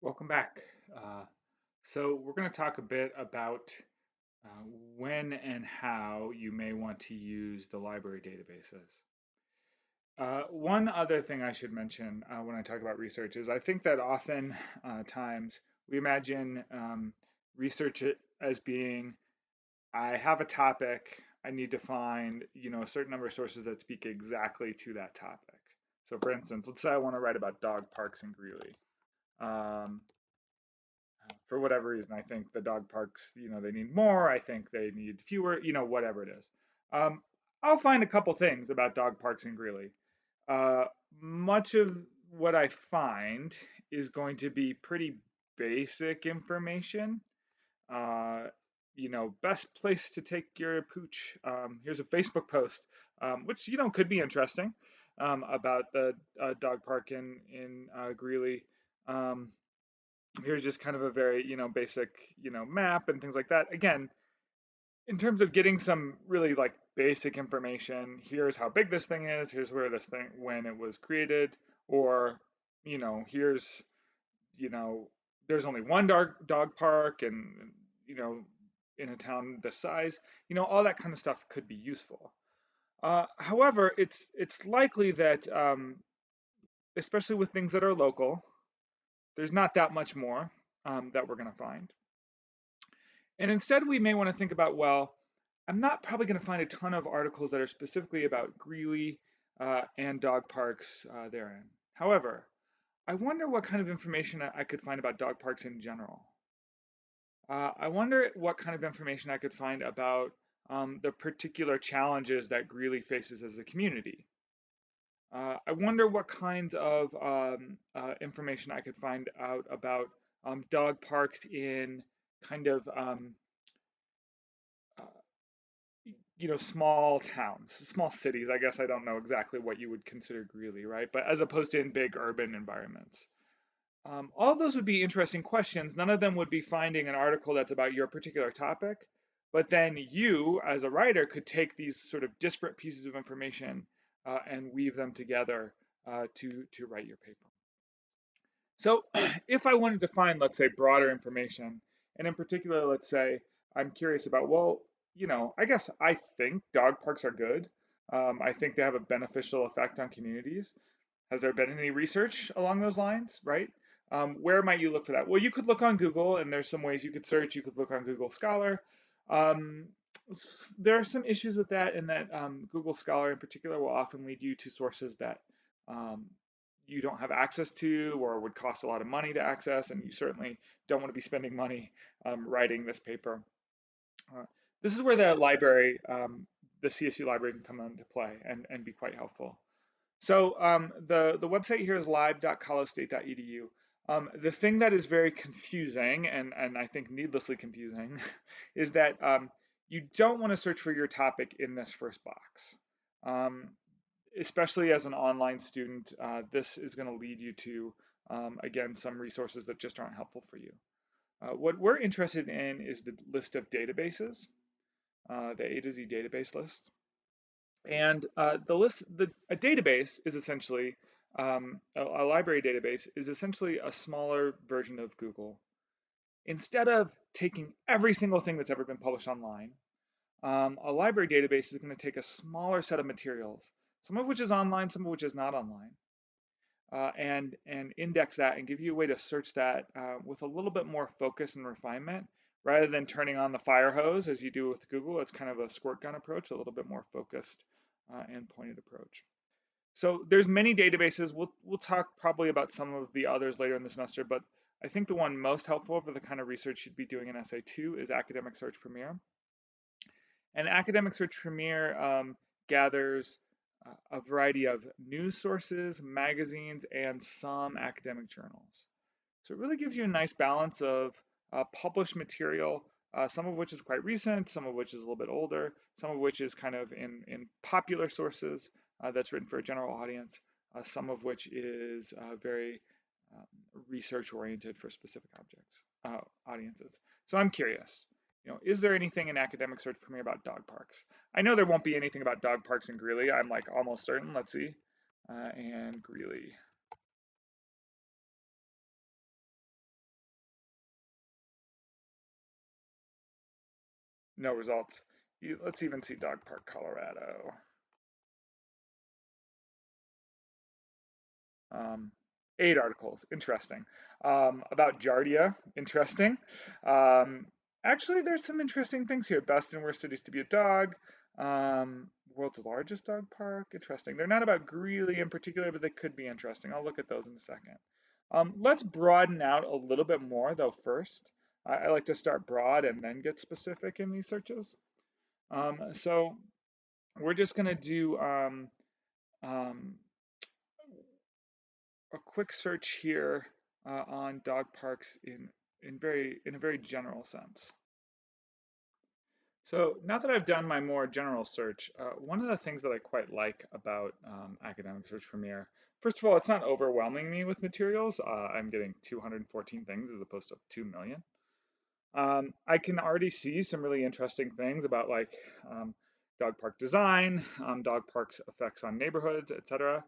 Welcome back. So we're going to talk a bit about uh, when and how you may want to use the library databases. One other thing I should mention when I talk about research is I think that often times we imagine research as being I have a topic, I need to find a certain number of sources that speak exactly to that topic. So for instance, let's say I want to write about dog parks in Greeley. Um, for whatever reason. I think the dog parks, they need more. I think they need fewer, whatever it is. Um, I'll find a couple things about dog parks in Greeley. Uh, Much of what I find is going to be pretty basic information. Uh, Best place to take your pooch. Here's a Facebook post, which could be interesting about the dog park in Greeley. Um, Here's just kind of a very basic map and things like that. Again, in terms of getting some really like basic information, here's how big this thing is, here's where this thing when it was created, or here's you know there's only one dog park, and you know in a town this size, all that kind of stuff could be useful. However, it's likely that especially with things that are local, there's not that much more that we're going to find. And instead, we may want to think about, well, I'm not probably going to find a ton of articles that are specifically about Greeley and dog parks therein. However, I wonder what kind of information I could find about dog parks in general. I wonder what kind of information I could find about the particular challenges that Greeley faces as a community. I wonder what kinds of information I could find out about dog parks in kind of uh, small towns, small cities. I guess I don't know exactly what you would consider Greeley, right? But as opposed to in big urban environments. All of those would be interesting questions. None of them would be finding an article that's about your particular topic, but then you, as a writer, could take these sort of disparate pieces of information and weave them together to write your paper. So if I wanted to find, let's say, broader information, and in particular, let's say I'm curious about, well, I guess I think dog parks are good. I think they have a beneficial effect on communities. Has there been any research along those lines, right? Where might you look for that? Well, you could look on Google, and there's some ways you could search. You could look on Google Scholar. Um, there are some issues with that, in that Google Scholar in particular will often lead you to sources that um, you don't have access to or would cost a lot of money to access, and you certainly don't want to be spending money writing this paper. Uh, this is where the CSU library can come into play and be quite helpful. So the website here is live.colostate.edu. The thing that is very confusing, and I think needlessly confusing, is that you don't want to search for your topic in this first box. Um, Especially as an online student, this is going to lead you to, again, some resources that just aren't helpful for you. What we're interested in is the list of databases, the A to Z database list. And a database is essentially, a library database is essentially a smaller version of Google. Instead of taking every single thing that's ever been published online, a library database is going to take a smaller set of materials, some of which is online, some of which is not online, and index that and give you a way to search that with a little bit more focus and refinement, rather than turning on the fire hose as you do with Google. It's kind of a squirt gun approach, a little bit more focused and pointed approach. So there's many databases. We'll talk probably about some of the others later in the semester, but I think the one most helpful for the kind of research you'd be doing in SA2 is Academic Search Premier. And Academic Search Premier gathers a variety of news sources, magazines, and some academic journals. So it really gives you a nice balance of published material, some of which is quite recent, some of which is a little bit older, some of which is kind of in popular sources that's written for a general audience, some of which is very research oriented for specific audiences. So I'm curious, is there anything in Academic Search Premier about dog parks? I know there won't be anything about dog parks in Greeley. I'm like almost certain. Let's see. And Greeley. No results. Let's even see Dog Park, Colorado. Um, 8 articles, interesting. About Giardia, interesting. Um, Actually, there's some interesting things here. Best and worst cities to be a dog. World's largest dog park, interesting. They're not about Greeley in particular, but they could be interesting. I'll look at those in a second. Let's broaden out a little bit more though first. I like to start broad and then get specific in these searches. So we're just going to do um, a quick search here on dog parks in a very general sense. So now that I've done my more general search, one of the things that I quite like about Academic Search Premier, first of all, it's not overwhelming me with materials. I'm getting 214 things as opposed to 2 million. I can already see some really interesting things about like dog park design, dog parks effects on neighborhoods, etc.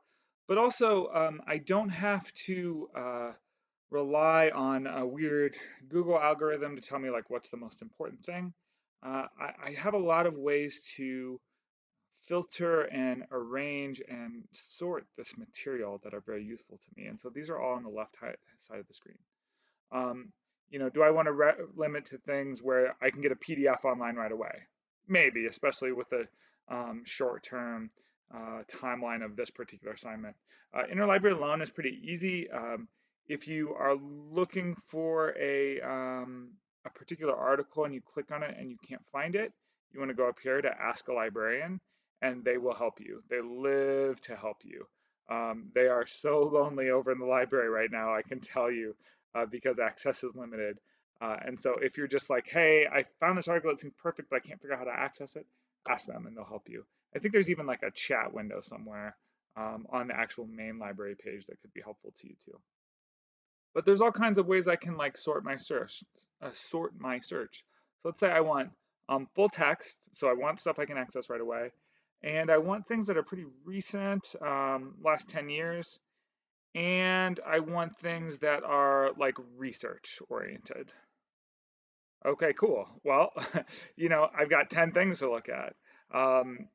But also, I don't have to rely on a weird Google algorithm to tell me like what's the most important thing. I have a lot of ways to filter and arrange and sort this material that are very useful to me. And so these are all on the left side of the screen. Um, do I want to limit to things where I can get a PDF online right away? Maybe, especially with the short-term timeline of this particular assignment. Interlibrary loan is pretty easy. If you are looking for a particular article and you click on it and you can't find it, you want to go up here to Ask a Librarian, and they will help you. They live to help you. They are so lonely over in the library right now, I can tell you because access is limited. And so if you're just like, hey, I found this article, it seems perfect, but I can't figure out how to access it, ask them and they'll help you. I think there's even like a chat window somewhere on the actual main library page that could be helpful to you too. But there's all kinds of ways I can like sort my search. So let's say I want full text, so I want stuff I can access right away, and I want things that are pretty recent, last 10 years, and I want things that are like research oriented. Okay, cool. Well, I've got 10 things to look at. Um,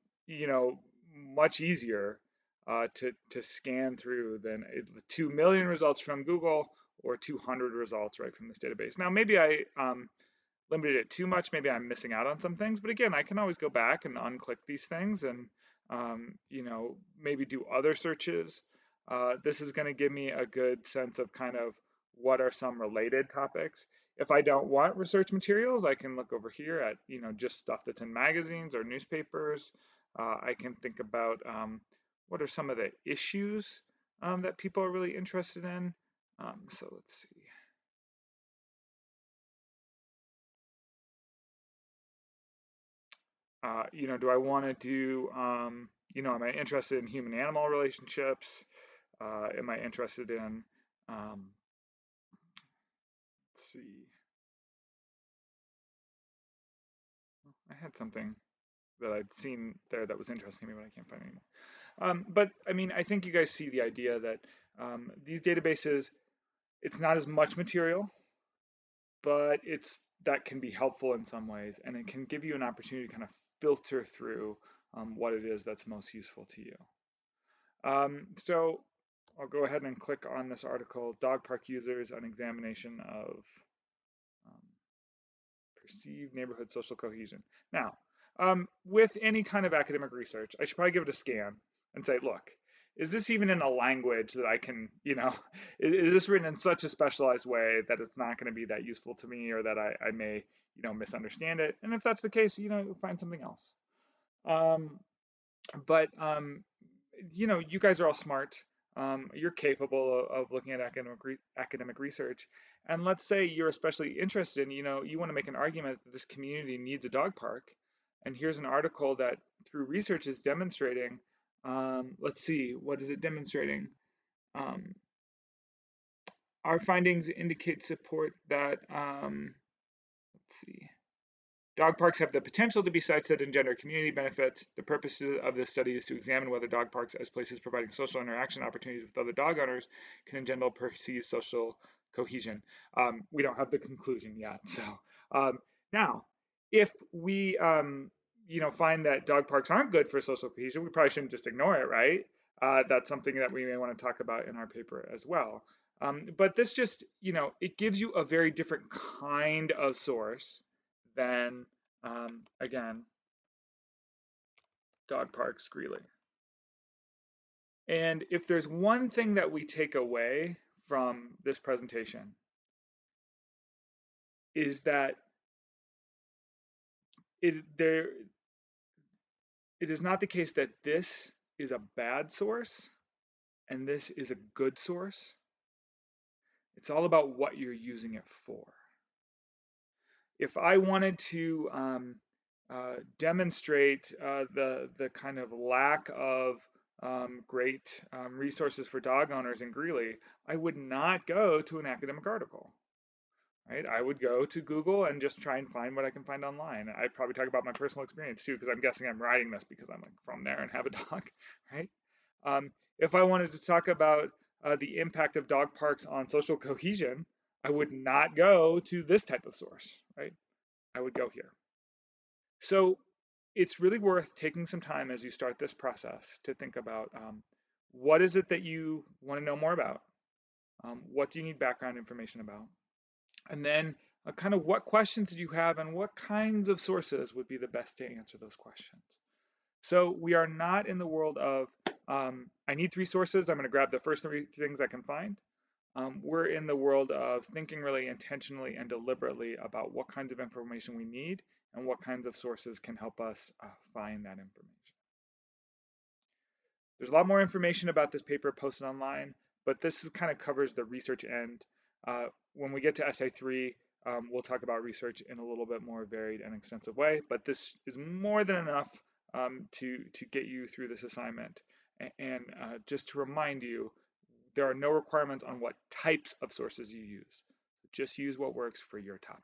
Much easier to scan through than 2 million results from Google or 200 results right from this database. Now, maybe I limited it too much. Maybe I'm missing out on some things, but again, I can always go back and unclick these things and, maybe do other searches. This is going to give me a good sense of kind of what are some related topics. If I don't want research materials, I can look over here at, just stuff that's in magazines or newspapers. I can think about what are some of the issues that people are really interested in. So let's see. Do I want to do, am I interested in human animal relationships? Am I interested in, let's see, I had something that I'd seen there that was interesting to me, but I can't find it anymore. But I mean, I think you guys see the idea that these databases, it's not as much material, but that can be helpful in some ways, and it can give you an opportunity to kind of filter through what it is that's most useful to you. So I'll go ahead and click on this article, Dog Park Users, an examination of um, perceived neighborhood social cohesion. Now, with any kind of academic research, I should probably give it a scan and say, look, is this even in a language that I can, is this written in such a specialized way that it's not going to be that useful to me or that I may, misunderstand it? And if that's the case, find something else. But you guys are all smart. You're capable of looking at academic research. And let's say you're especially interested in, you want to make an argument that this community needs a dog park. And here's an article that through research is demonstrating, let's see, what is it demonstrating? Our findings indicate support that, let's see, dog parks have the potential to be sites that engender community benefits. The purpose of this study is to examine whether dog parks, as places providing social interaction opportunities with other dog owners, can engender perceived social cohesion. We don't have the conclusion yet. So now, if we find that dog parks aren't good for social cohesion, we probably shouldn't just ignore it, right? That's something that we may want to talk about in our paper as well. But this just, it gives you a very different kind of source than, again, dog parks Greeley. And if there's one thing that we take away from this presentation, is that it is not the case that this is a bad source and this is a good source. It's all about what you're using it for. If I wanted to demonstrate the kind of lack of great resources for dog owners in Greeley, I would not go to an academic article. Right? I would go to Google and just try and find what I can find online. I'd probably talk about my personal experience too, because I'm guessing I'm writing this because I'm like from there and have a dog, right? If I wanted to talk about the impact of dog parks on social cohesion, I would not go to this type of source, right? I would go here. So it's really worth taking some time as you start this process to think about what is it that you want to know more about? What do you need background information about? And then kind of what questions do you have and what kinds of sources would be the best to answer those questions? So we are not in the world of, I need 3 sources, I'm going to grab the first 3 things I can find. We're in the world of thinking really intentionally and deliberately about what kinds of information we need and what kinds of sources can help us find that information. There's a lot more information about this paper posted online, but this kind of covers the research end. When we get to essay 3, we'll talk about research in a little bit more varied and extensive way, but this is more than enough to get you through this assignment. And just to remind you, there are no requirements on what types of sources you use. Just use what works for your topic.